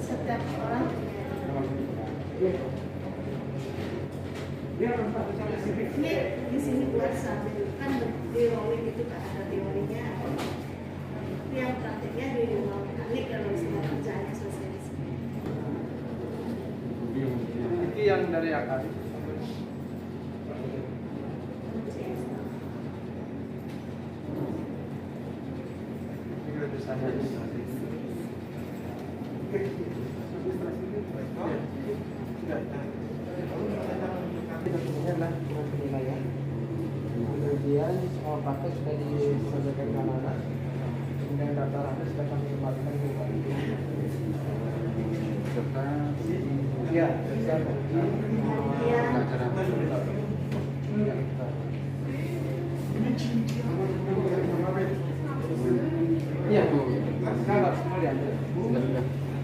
Setiap orang ini di sini buat sambil kan di rolling itu kan ada teorinya, tapi yang prakteknya di ruang mekanik kalau semua kerjanya selesai di sini. Itu yang dari akar. Kemudian soal praktek sudah disampaikan ke anak-anak, kemudian data anak sudah kami kembalikan ke serta ya iya kalau semua diambil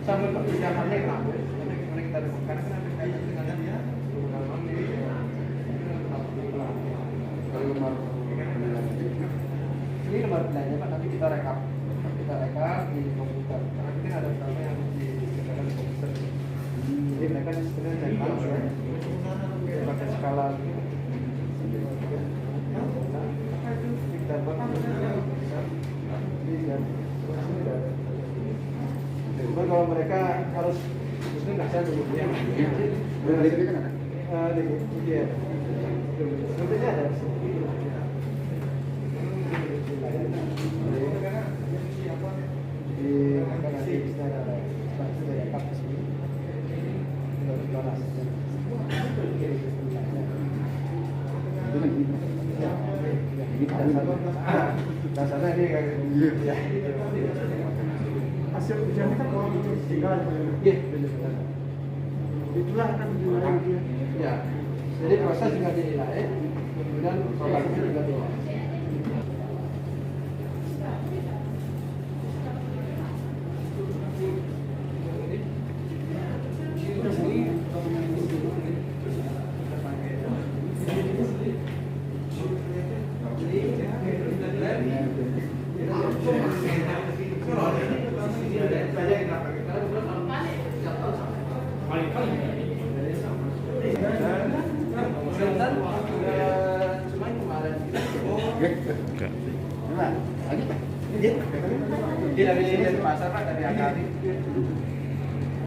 sambil perbicaraan yang lalu yang kita lakukan kan ada kaitan dengan dia ini nomor belanja Pak, nanti kita rekap di komputer karena mungkin ada beberapa yang dikerjakan di komputer, jadi mereka sebenarnya rekap ya pakai skala gitu. Kita cuma kalau mereka harus mungkin nggak saya dulu ya iya sebenarnya ada dasarnya ini kayak ya hasil ujiannya kan kalau itu tinggal iya itulah akan dinilai dia. Ya, jadi proses juga dinilai, kemudian produknya juga dinilai. Dari pasar Pak, dari Akari.